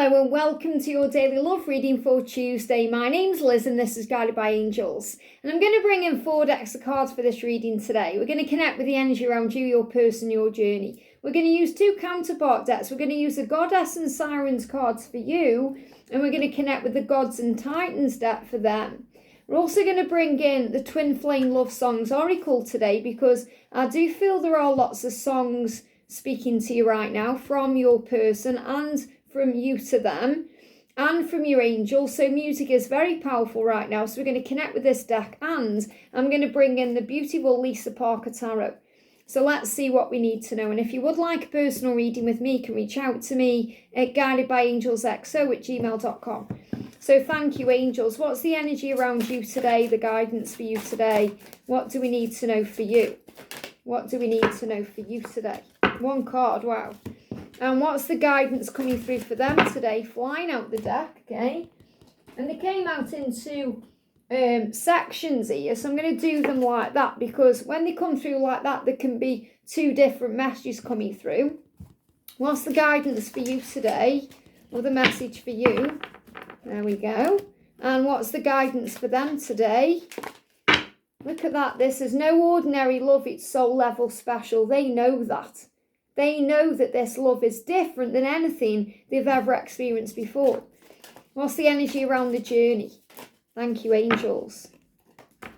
Hello and welcome to your daily love reading for Tuesday. My name's Liz and this is Guided by Angels. And I'm going to bring in 4 decks of cards for this reading today. We're going to connect with the energy around you, your person, your journey. We're going to use 2 counterpart decks. We're going to use the Goddess and Sirens cards for you. And we're going to connect with the Gods and Titans deck for them. We're also going to bring in the Twin Flame Love Songs Oracle today because I do feel there are lots of songs speaking to you right now from your person and from you to them and from your angels. So music is very powerful right now. So we're going to connect with this deck and I'm going to bring in the beautiful Lisa Parker Tarot. So let's see what we need to know. And if you would like a personal reading with me, you can reach out to me at guidedbyangelsxo@gmail.com. So thank you, angels. What's the energy around you today? The guidance for you today? What do we need to know for you? What do we need to know for you today? 1 card, wow. And what's the guidance coming through for them today? Flying out the deck, okay? And they came out in 2 sections here, so I'm going to do them like that because when they come through like that, there can be 2 different messages coming through. What's the guidance for you today? Or the message for you? There we go. And what's the guidance for them today? Look at that. This is no ordinary love. It's soul level special. They know that. They know that this love is different than anything they've ever experienced before. What's the energy around the journey? Thank you, angels.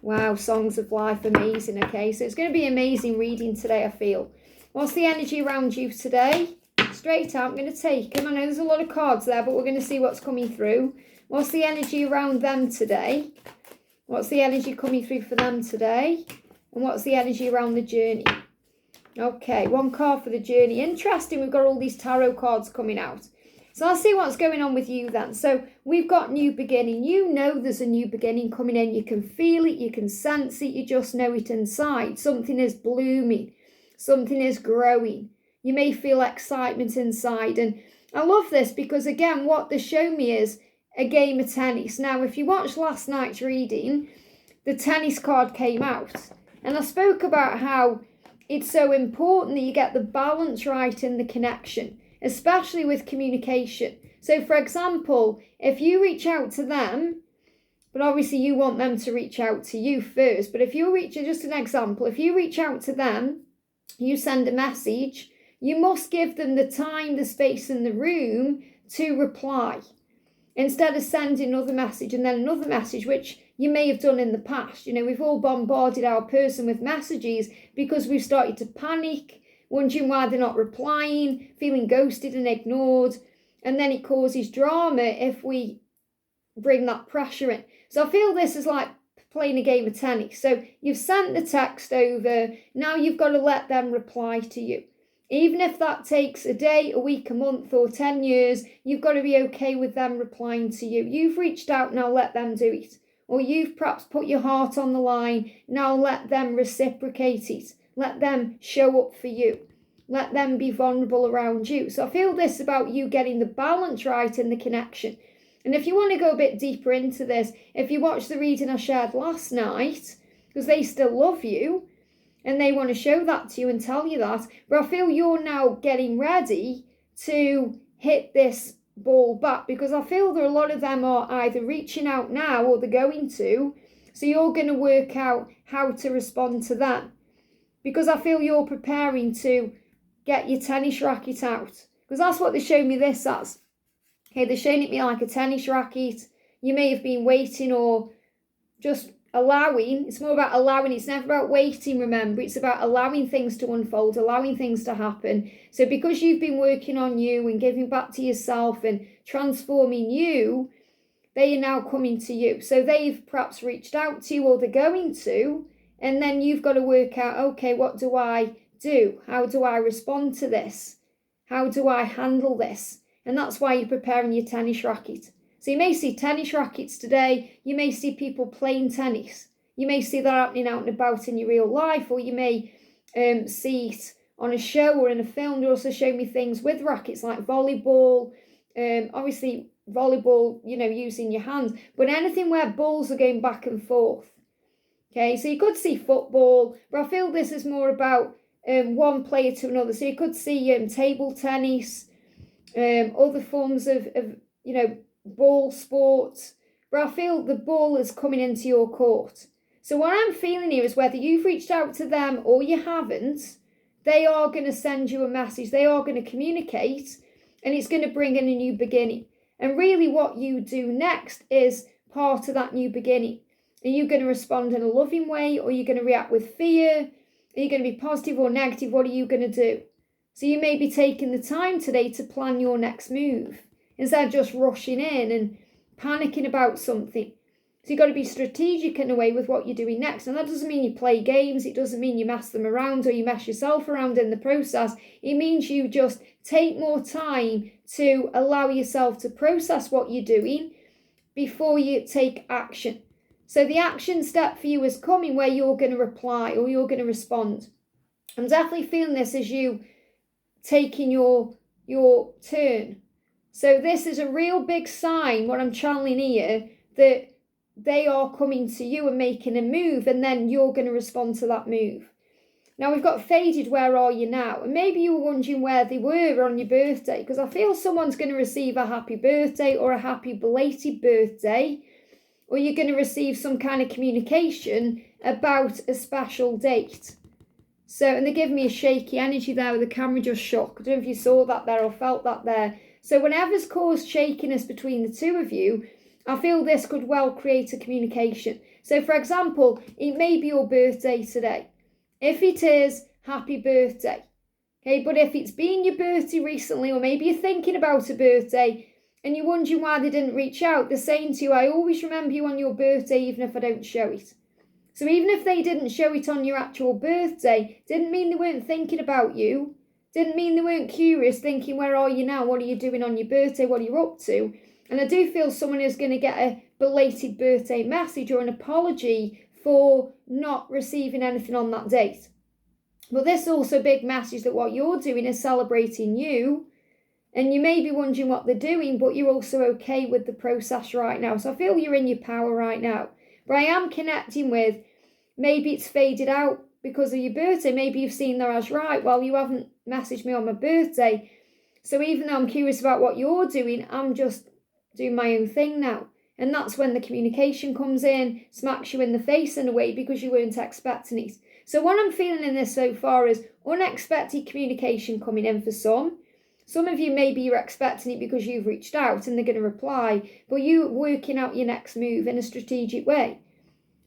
Wow, songs of life, amazing. Okay, so it's going to be amazing reading today, I feel. What's the energy around you today? Straight out, I'm going to take them. I know there's a lot of cards there, but we're going to see what's coming through. What's the energy around them today? What's the energy coming through for them today? And what's the energy around the journey? Okay, 1 card for the journey. Interesting, we've got all these tarot cards coming out. So I'll see what's going on with you then. So we've got new beginning. You know there's a new beginning coming in. You can feel it, you can sense it, you just know it inside. Something is blooming, something is growing. You may feel excitement inside. And I love this because, again, what they show me is a game of tennis. Now, if you watched last night's reading, the tennis card came out. And I spoke about how it's so important that you get the balance right in the connection, especially with communication. So, for example, if you reach out to them, but obviously you want them to reach out to you first, but if you reach, just an example, if you reach out to them, you send a message, you must give them the time, the space and the room to reply. Instead of sending another message and then another message, which you may have done in the past. You know, we've all bombarded our person with messages because we've started to panic, wondering why they're not replying, feeling ghosted and ignored. And then it causes drama if we bring that pressure in. So I feel this is like playing a game of tennis. So you've sent the text over, now you've got to let them reply to you. Even if that takes a day, a week, a month or 10 years, you've got to be okay with them replying to you. You've reached out, now let them do it. Or you've perhaps put your heart on the line, now let them reciprocate it. Let them show up for you. Let them be vulnerable around you. So I feel this about you getting the balance right in the connection. And if you want to go a bit deeper into this, if you watch the reading I shared last night, because they still love you, and they want to show that to you and tell you that. But I feel you're now getting ready to hit this ball back because I feel that a lot of them are either reaching out now or they're going to. So you're going to work out how to respond to them. Because I feel you're preparing to get your tennis racket out. Because that's what they show me this as. Okay, they're showing it me like a tennis racket. You may have been waiting or just allowing. It's more about allowing. It's never about waiting, remember. It's about allowing things to unfold, allowing things to happen. So because you've been working on you and giving back to yourself and transforming you, they are now coming to you. So they've perhaps reached out to you or they're going to, and then you've got to work out, okay, what do I do? How do I respond to this? How do I handle this? And that's why you're preparing your tennis racket. So you may see tennis rackets today, you may see people playing tennis. You may see that happening out and about in your real life, or you may see it on a show or in a film. They also show me things with rackets like volleyball, obviously volleyball, you know, using your hands, but anything where balls are going back and forth. Okay, so you could see football, but I feel this is more about one player to another. So you could see table tennis, other forms of ball sports. But I feel the ball is coming into your court. So what I'm feeling here is whether you've reached out to them or you haven't, they are going to send you a message. They are going to communicate, and it's going to bring in a new beginning. And really what you do next is part of that new beginning. Are you going to respond in a loving way, or are you going to react with fear? Are you going to be positive or negative? What are you going to do? So you may be taking the time today to plan your next move instead of just rushing in and panicking about something. So you've got to be strategic in a way with what you're doing next. And that doesn't mean you play games. It doesn't mean you mess them around or you mess yourself around in the process. It means you just take more time to allow yourself to process what you're doing before you take action. So the action step for you is coming where you're going to reply or you're going to respond. I'm definitely feeling this as you taking your turn. So this is a real big sign, what I'm channeling here, that they are coming to you and making a move, and then you're going to respond to that move. Now we've got faded, where are you now? And maybe you were wondering where they were on your birthday, because I feel someone's going to receive a happy birthday or a happy belated birthday, or you're going to receive some kind of communication about a special date. So, and they're giving me a shaky energy there with the camera just shook. I don't know if you saw that there or felt that there. So whatever's caused shakiness between the two of you, I feel this could well create a communication. So for example, it may be your birthday today. If it is, happy birthday. Okay, but if it's been your birthday recently, or maybe you're thinking about a birthday and you're wondering why they didn't reach out, they're saying to you, I always remember you on your birthday even if I don't show it. So even if they didn't show it on your actual birthday, didn't mean they weren't thinking about you. Didn't mean they weren't curious, thinking, where are you now? What are you doing on your birthday? What are you up to? And I do feel someone is going to get a belated birthday message or an apology for not receiving anything on that date. But this is also a big message that what you're doing is celebrating you. And you may be wondering what they're doing, but you're also okay with the process right now. So I feel you're in your power right now. But I am connecting with, maybe it's faded out because of your birthday. Maybe you've seen there as, right, well, you haven't messaged me on my birthday. So even though I'm curious about what you're doing, I'm just doing my own thing now. And that's when the communication comes in, smacks you in the face in a way because you weren't expecting it. So what I'm feeling in this so far is unexpected communication coming in for some. Some of you, maybe you're expecting it because you've reached out and they're going to reply, but you're working out your next move in a strategic way.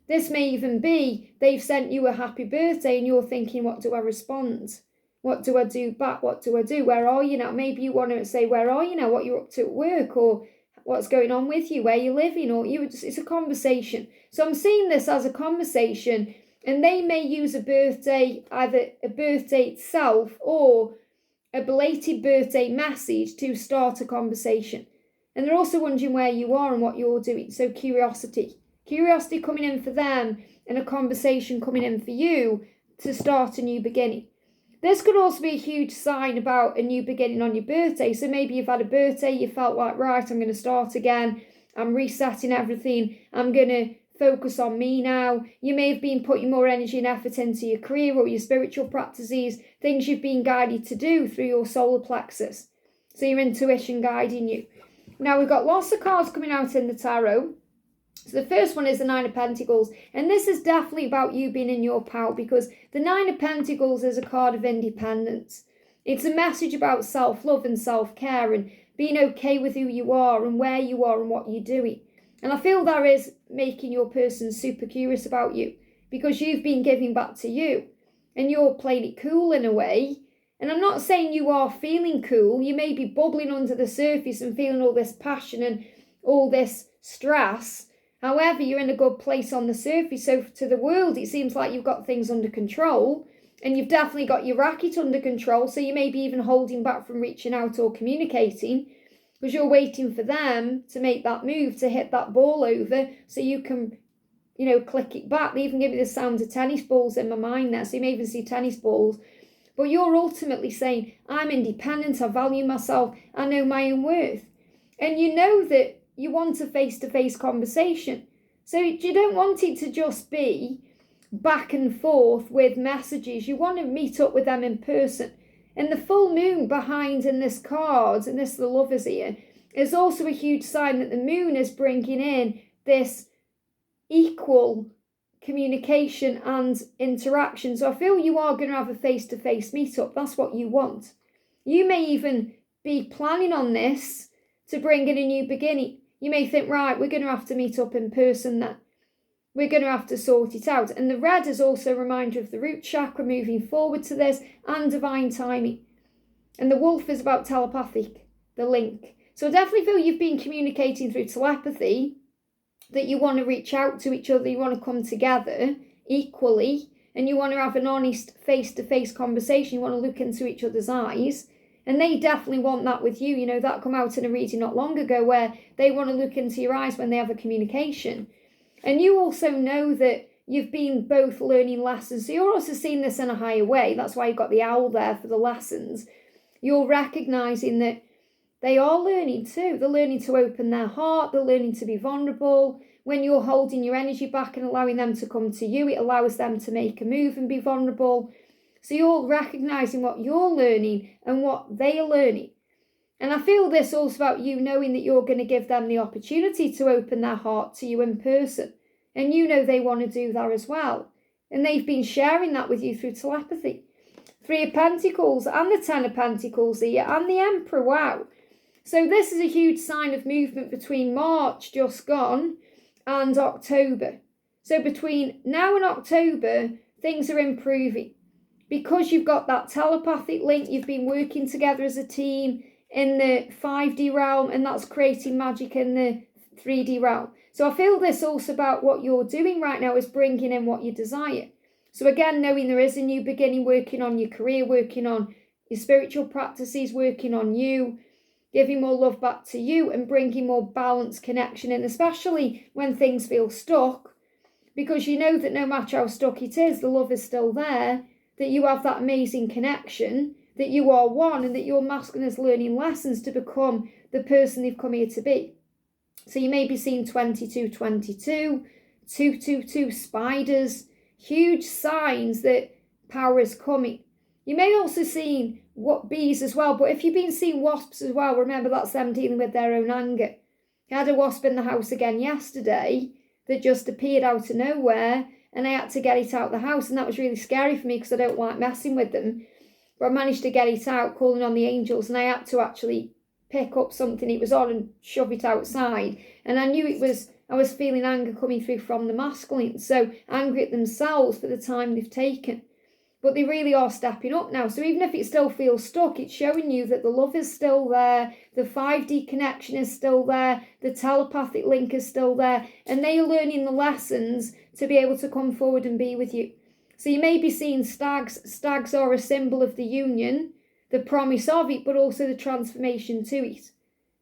This may even be they've sent you a happy birthday and you're thinking, what do I respond? What do I do back? What do I do? Where are you now? Maybe you want to say, where are you now? What you're up to at work, or what's going on with you, where you're living, or it's a conversation. So I'm seeing this as a conversation, and they may use a birthday, either a birthday itself or a belated birthday message to start a conversation. And they're also wondering where you are and what you're doing. So curiosity coming in for them, and a conversation coming in for you to start a new beginning. This could also be a huge sign about a new beginning on your birthday. So maybe you've had a birthday, you felt like, right, I'm going to start again. I'm resetting everything. I'm going to focus on me now. You may have been putting more energy and effort into your career or your spiritual practices, things you've been guided to do through your solar plexus. So your intuition guiding you. Now we've got lots of cards coming out in the tarot. So the first one is the Nine of Pentacles, and this is definitely about you being in your power, because the Nine of Pentacles is a card of independence. It's a message about self-love and self-care and being okay with who you are and where you are and what you're doing. And I feel that is making your person super curious about you, because you've been giving back to you and you're playing it cool in a way. And I'm not saying you are feeling cool. You may be bubbling under the surface and feeling all this passion and all this stress. However, you're in a good place on the surface. So to the world, it seems like you've got things under control, and you've definitely got your racket under control. So you may be even holding back from reaching out or communicating because you're waiting for them to make that move, to hit that ball over so you can, click it back. They even give me the sound of tennis balls in my mind there. So you may even see tennis balls. But you're ultimately saying, I'm independent, I value myself, I know my own worth. And you know that you want a face-to-face conversation. So you don't want it to just be back and forth with messages. You want to meet up with them in person. And the full moon behind in this card, and this is the Lovers here, is also a huge sign that the moon is bringing in this equal communication and interaction. So I feel you are going to have a face-to-face meetup. That's what you want. You may even be planning on this to bring in a new beginning. You may think, right, we're going to have to meet up in person then. We're going to have to sort it out. And the red is also a reminder of the root chakra moving forward to this and divine timing. And the wolf is about telepathic, the link. So I definitely feel you've been communicating through telepathy, that you want to reach out to each other, you want to come together equally, and you want to have an honest face-to-face conversation, you want to look into each other's eyes. And they definitely want that with you. You know, that come out in a reading not long ago where they want to look into your eyes when they have a communication. And you also know that you've been both learning lessons. So you're also seeing this in a higher way. That's why you've got the owl there for the lessons. You're recognising that they are learning too. They're learning to open their heart. They're learning to be vulnerable. When you're holding your energy back and allowing them to come to you, it allows them to make a move and be vulnerable. So you're recognising what you're learning and what they are learning. And I feel this also about you knowing that you're going to give them the opportunity to open their heart to you in person. And you know they want to do that as well. And they've been sharing that with you through telepathy. 3 of Pentacles and the 10 of Pentacles here and the Emperor, wow. So this is a huge sign of movement between March, just gone, and October. So between now and October, things are improving. Because you've got that telepathic link, you've been working together as a team in the 5D realm, and that's creating magic in the 3D realm. So I feel this also about what you're doing right now is bringing in what you desire. So again, knowing there is a new beginning, working on your career, working on your spiritual practices, working on you, giving more love back to you and bringing more balanced connection in, especially when things feel stuck, because you know that no matter how stuck it is, the love is still there, that you have that amazing connection, that you are one, and that your masculine is learning lessons to become the person they've come here to be. So you may be seeing 2222, 222, spiders, huge signs that power is coming. You may also see what bees as well, but if you've been seeing wasps as well, remember that's them dealing with their own anger. I had a wasp in the house again yesterday that just appeared out of nowhere, and I had to get it out of the house, and that was really scary for me because I don't like messing with them. But I managed to get it out, calling on the angels, and I had to actually pick up something it was on and shove it outside. And I knew I was feeling anger coming through from the masculine, so angry at themselves for the time they've taken. But they really are stepping up now. So even if it still feels stuck, it's showing you that the love is still there, the 5D connection is still there, the telepathic link is still there, and they are learning the lessons to be able to come forward and be with you. So you may be seeing stags. Stags are a symbol of the union, the promise of it, but also the transformation to it.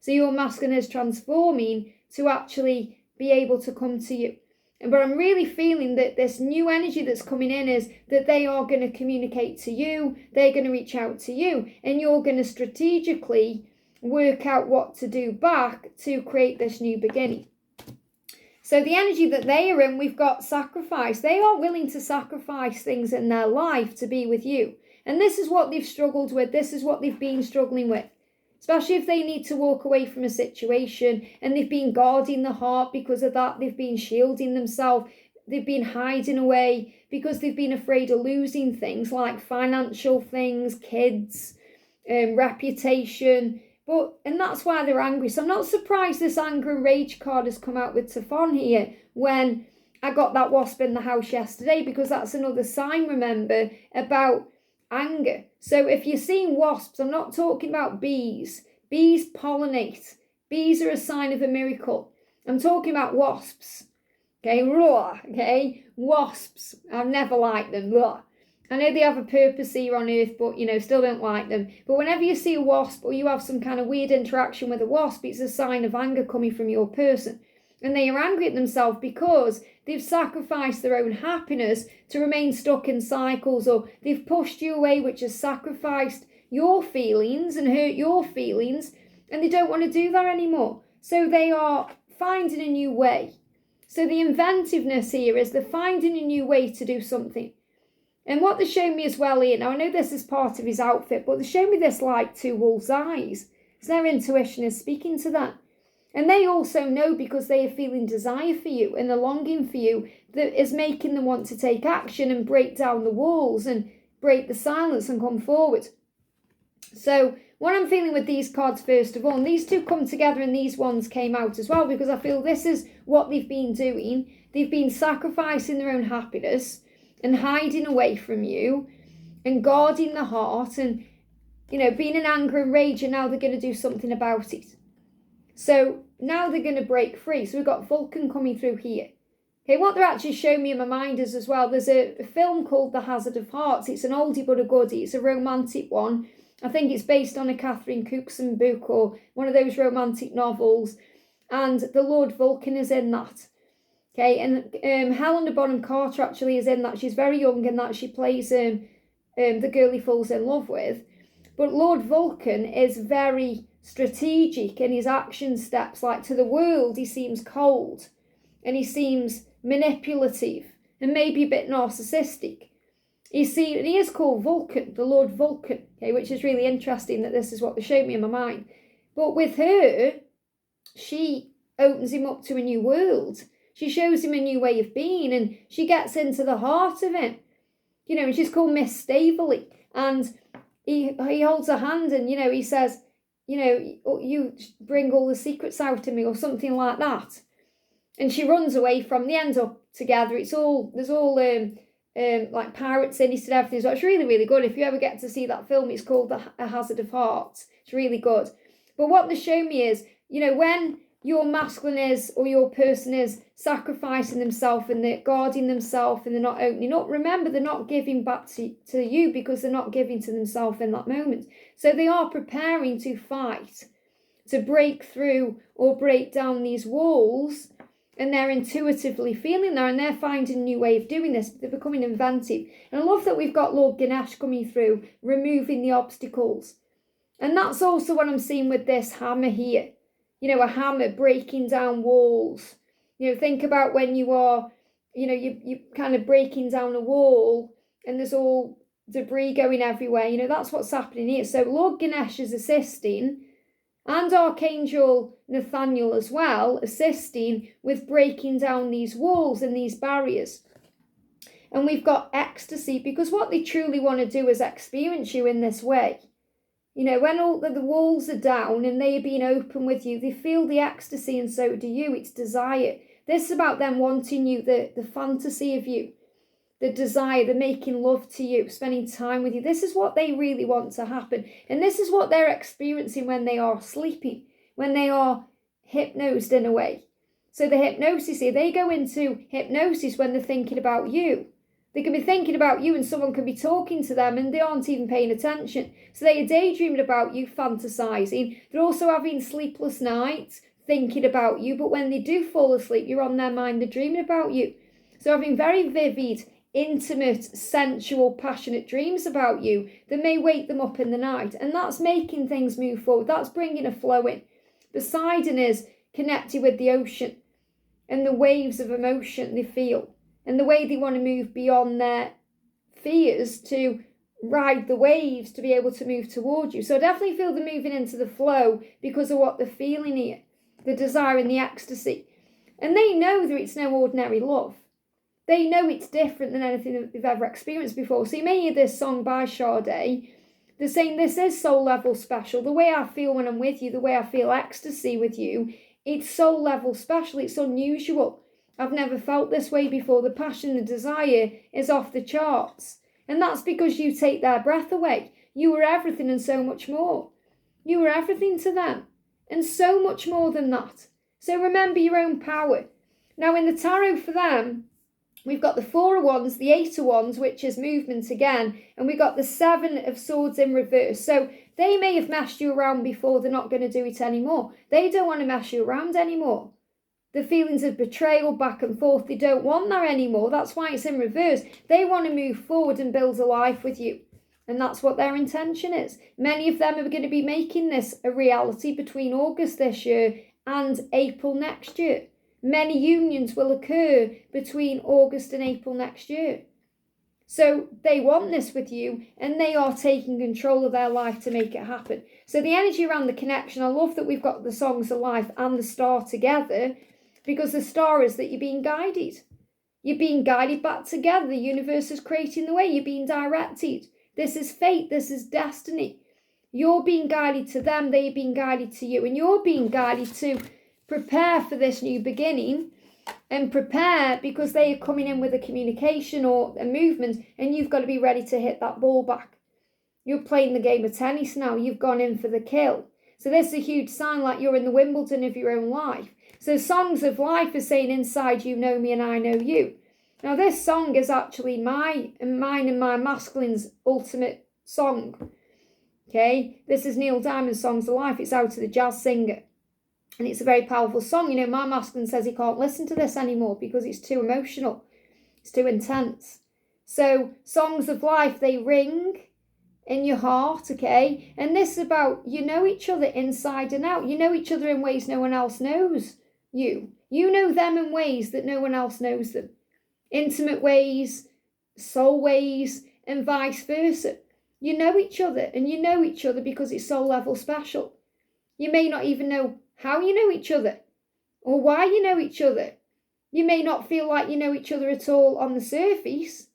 So your masculine is transforming to actually be able to come to you. But I'm really feeling that this new energy that's coming in is that they are going to communicate to you, they're going to reach out to you, and you're going to strategically work out what to do back to create this new beginning. So the energy that they are in, we've got sacrifice. They are willing to sacrifice things in their life to be with you. And this is what they've struggled with. This is what they've been struggling with. Especially if they need to walk away from a situation and they've been guarding the heart because of that. They've been shielding themselves. They've been hiding away because they've been afraid of losing things like financial things, kids, reputation. And that's why they're angry. So I'm not surprised this anger and rage card has come out with Tefon here when I got that wasp in the house yesterday, because that's another sign, remember, about anger. So if you're seeing wasps, I'm not talking about bees. Bees pollinate. Bees are a sign of a miracle. I'm talking about wasps. Okay, raw. Okay, wasps. I've never liked them. Raw. I know they have a purpose here on Earth, but, still don't like them. But whenever you see a wasp or you have some kind of weird interaction with a wasp, it's a sign of anger coming from your person. And they are angry at themselves because they've sacrificed their own happiness to remain stuck in cycles, or they've pushed you away, which has sacrificed your feelings and hurt your feelings, and they don't want to do that anymore. So they are finding a new way. So the inventiveness here is they're finding a new way to do something. And what they show me as well here, now I know this is part of his outfit, but they show me this like two wolves' eyes. So their intuition is speaking to that. And they also know, because they are feeling desire for you and a longing for you, that is making them want to take action and break down the walls and break the silence and come forward. So what I'm feeling with these cards, first of all, and these two come together and these ones came out as well, because I feel this is what they've been doing. They've been sacrificing their own happiness and hiding away from you and guarding the heart and, being in anger and rage, and now they're going to do something about it. So now they're going to break free. So we've got Vulcan coming through here. Okay, what they're actually showing me in my mind is as well, there's a film called The Hazard of Hearts. It's an oldie but a goodie. It's a romantic one. I think it's based on a Catherine Cookson book or one of those romantic novels. And the Lord Vulcan is in that. Okay, and Helena Bonham Carter actually is in that. She's very young in that. She plays the girl he falls in love with. But Lord Vulcan is very strategic in his action steps. Like, to the world, he seems cold and he seems manipulative and maybe a bit narcissistic. He is called Vulcan, the Lord Vulcan, okay, which is really interesting that this is what they showed me in my mind. But with her, she opens him up to a new world. She shows him a new way of being, and she gets into the heart of him. And she's called Miss Staveley. And he holds her hand and, he says, you bring all the secrets out of me, or something like that. And she runs away from, they end up together. There's all like pirates in it and everything. So it's really, really good. If you ever get to see that film, it's called A Hazard of Hearts. It's really good. But what they show me is, when your masculine is, or your person is sacrificing themselves and they're guarding themselves and they're not opening up, remember, they're not giving back to you, because they're not giving to themselves in that moment. So they are preparing to fight, to break through or break down these walls, and they're intuitively feeling there, and they're finding a new way of doing this. They're becoming inventive. And I love that we've got Lord Ganesh coming through, removing the obstacles. And that's also what I'm seeing with this hammer here. A hammer breaking down walls. Think about when you are, you kind of breaking down a wall and there's all debris going everywhere. That's what's happening here. So Lord Ganesh is assisting, and Archangel Nathaniel as well, assisting with breaking down these walls and these barriers. And we've got ecstasy, because what they truly want to do is experience you in this way. When all the walls are down and they are being open with you, they feel the ecstasy, and so do you. It's desire. This is about them wanting you, the fantasy of you, the desire, the making love to you, spending time with you. This is what they really want to happen. And this is what they're experiencing when they are sleeping, when they are hypnosed in a way. So the hypnosis here, they go into hypnosis when they're thinking about you. They can be thinking about you and someone can be talking to them and they aren't even paying attention. So they are daydreaming about you, fantasizing. They're also having sleepless nights, thinking about you. But when they do fall asleep, you're on their mind, they're dreaming about you. So having very vivid, intimate, sensual, passionate dreams about you that may wake them up in the night. And that's making things move forward. That's bringing a flow in. Poseidon is connected with the ocean and the waves of emotion they feel. And the way they want to move beyond their fears to ride the waves to be able to move toward you. So I definitely feel they're moving into the flow because of what they're feeling here. The desire and the ecstasy. And they know that it's no ordinary love. They know it's different than anything that they've ever experienced before. So you may hear this song by Sade. They're saying this is soul level special. The way I feel when I'm with you, the way I feel ecstasy with you, it's soul level special. It's unusual. I've never felt this way before. The passion, the desire is off the charts. And that's because you take their breath away. You were everything and so much more. You were everything to them. And so much more than that. So remember your own power. Now in the tarot for them, we've got the 4 of Wands, the 8 of Wands, which is movement again. And we've got the 7 of Swords in reverse. So they may have messed you around before. They're not going to do it anymore. They don't want to mess you around anymore. The feelings of betrayal back and forth, they don't want that anymore. That's why it's in reverse. They want to move forward and build a life with you. And that's what their intention is. Many of them are going to be making this a reality between August this year and April next year. Many unions will occur between August and April next year. So they want this with you, and they are taking control of their life to make it happen. So the energy around the connection, I love that we've got the songs of life and the star together, because the star is that you're being guided. You're being guided back together. The universe is creating the way. You're being directed. This is fate. This is destiny. You're being guided to them. They're being guided to you. And you're being guided to prepare for this new beginning, and prepare because they are coming in with a communication or a movement, and you've got to be ready to hit that ball back. You're playing the game of tennis now. You've gone in for the kill. So this is a huge sign, like you're in the Wimbledon of your own life. So songs of life are saying, inside you know me and I know you. Now this song is actually mine and my masculine's ultimate song. Okay, this is Neil Diamond's Songs of Life. It's out of the Jazz Singer. And it's a very powerful song. You know, my masculine says he can't listen to this anymore because it's too emotional. It's too intense. So songs of life, they ring in your heart, okay? And this is about, you know each other inside and out. You know each other in ways no one else knows you. You know them in ways that no one else knows them. Intimate ways, soul ways, and vice versa. You know each other, and you know each other because it's soul level special. You may not even know how you know each other or why you know each other. You may not feel like you know each other at all on the surface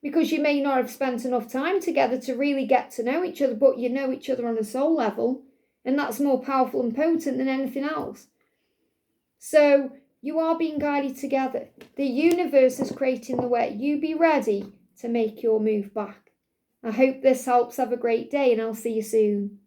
because you may not have spent enough time together to really get to know each other, but you know each other on a soul level, and that's more powerful and potent than anything else. So you are being guided together. The universe is creating the way. You be ready to make your move back. I hope this helps. Have a great day, and I'll see you soon.